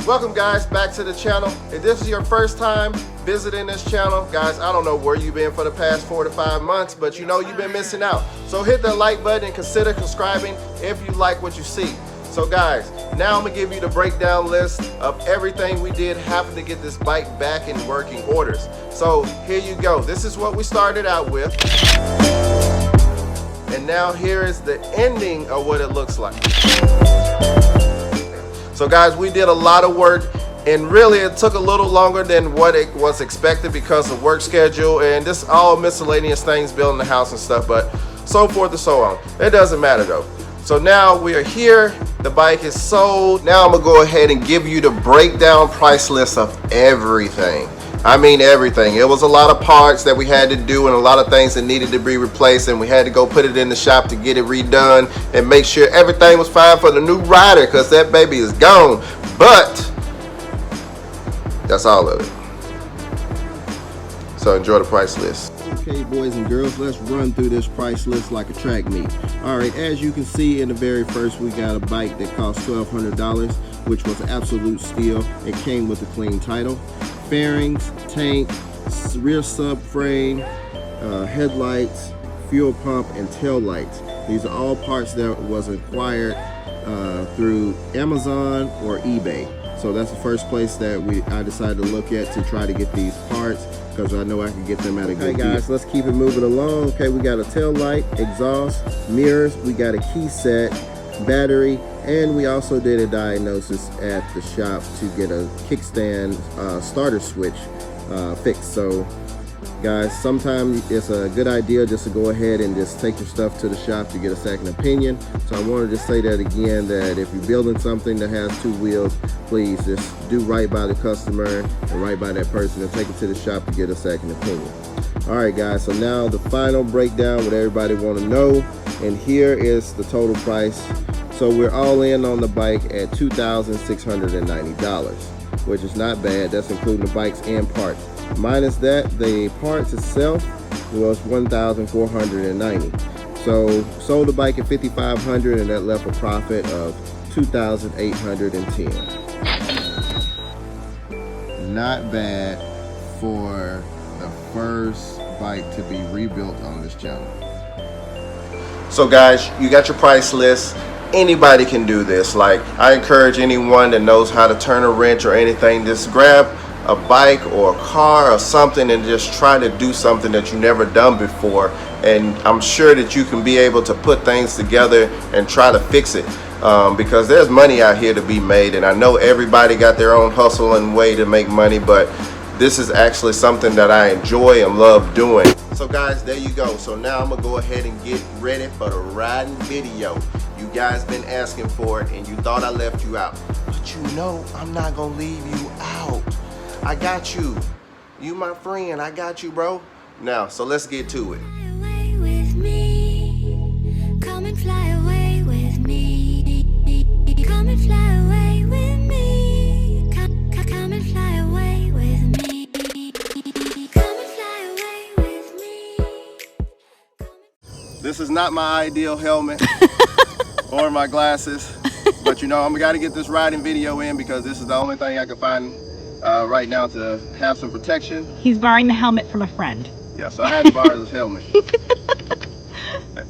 Welcome guys back to the channel. If this is your first time visiting this channel, guys, I don't know where you've been for the past 4 to 5 months, but you know you've been missing out. So hit that like button and consider subscribing if you like what you see. So guys, now I'm gonna give you the breakdown list of everything we did happen to get this bike back in working orders. So here you go. This is what we started out with. And now here is the ending of what it looks like. So guys, we did a lot of work, and really it took a little longer than what it was expected because of work schedule and this all miscellaneous things building the house and stuff, but so forth and so on. It doesn't matter though. So now we are here, the bike is sold. Now I'm gonna go ahead and give you the breakdown price list of everything. I mean everything. It was a lot of parts that we had to do and a lot of things that needed to be replaced, and we had to go put it in the shop to get it redone and make sure everything was fine for the new rider, because that baby is gone. But that's all of it. So enjoy the price list. Okay, boys and girls, let's run through this price list like a track meet. All right, as you can see in the very first, we got a bike that cost $1,200, which was an absolute steal. It came with a clean title. Fairings, tank, rear subframe, headlights, fuel pump, and tail lights. These are all parts that was acquired through Amazon or eBay. So that's the first place that I decided to look at to try to get these parts, because I know I can get them at a good deal. Guys, let's keep it moving along. Okay, we got a tail light, exhaust, mirrors, we got a key set, battery, and we also did a diagnosis at the shop to get a kickstand starter switch fixed. So guys, sometimes it's a good idea just to go ahead and just take your stuff to the shop to get a second opinion. So I wanted to say that again, that if you're building something that has 2 wheels, please just do right by the customer and right by that person and take it to the shop to get a second opinion. All right guys, so now the final breakdown, what everybody want to know, and here is the total price. So we're all in on the bike at $2,690, which is not bad. That's including the bikes and parts. Minus that, the parts itself was $1,490. So sold the bike at $5,500, and that left a profit of $2,810. Not bad for the first bike to be rebuilt on this channel. So guys, you got your price list. Anybody can do this. Like, I encourage anyone that knows how to turn a wrench or anything, just grab a bike or a car or something and just try to do something that you never done before, and I'm sure that you can be able to put things together and try to fix it, because there's money out here to be made, and I know everybody got their own hustle and way to make money, but this is actually something that I enjoy and love doing. So guys, there you go. So now I'm gonna go ahead and get ready for the riding video. You guys been asking for it and you thought I left you out, but you know I'm not gonna leave you out. I got you. You my friend, I got you, bro. Now, so let's get to it. Away with me. Come and fly away with me. Come and fly away with me. Come and fly away with me. Come and fly away with me. This is not my ideal helmet or my glasses, but you know, I'm gotta get this riding video in because this is the only thing I can find right now to have some protection. He's borrowing the helmet from a friend. Yeah, so I had to borrow this helmet.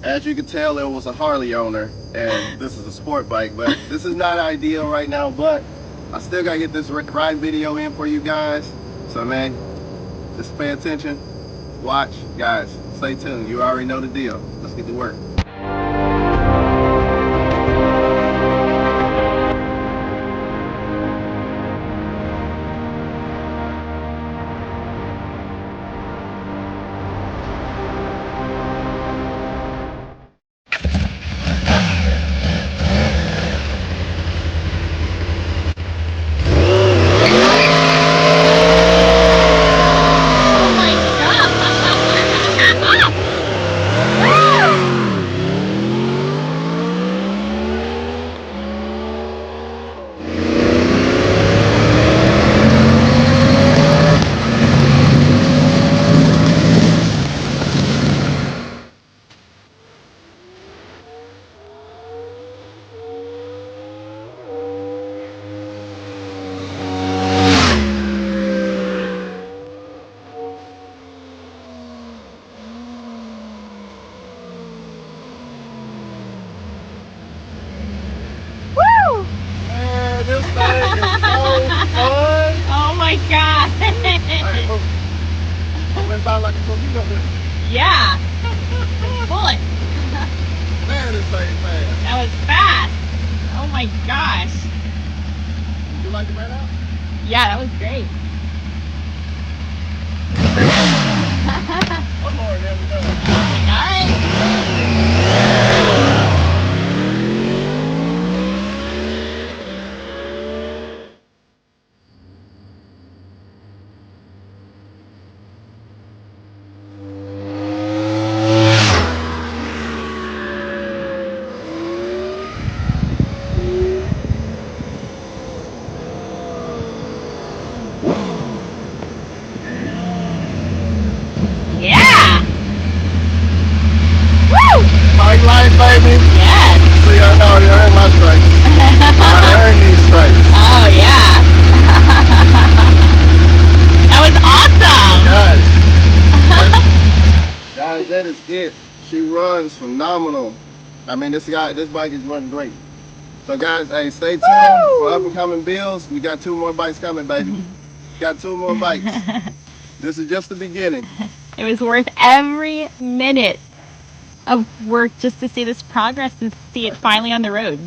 As you can tell, it was a Harley owner, and this is a sport bike, but this is not ideal right now, but I still gotta get this ride video in for you guys. So man, just pay attention, watch, guys, stay tuned. You already know the deal. Let's get to work. my god. Went by like a torpedo. Yeah. Bullet. Man, this thing fast. That was fast. Oh my gosh. You like it right out? Yeah, that was great. One more, there we go. Alright. Yeah. Woo! Bike life, baby. Yes. See, I know you earned my stripes. I earned these stripes. Oh yeah. That was awesome. Guys, that is it. She runs phenomenal. I mean, this bike is running great. So guys, hey, stay tuned for up and coming builds. We got 2 more bikes coming, baby. Got 2 more bikes. This is just the beginning. It was worth every minute of work just to see this progress and see it finally on the road.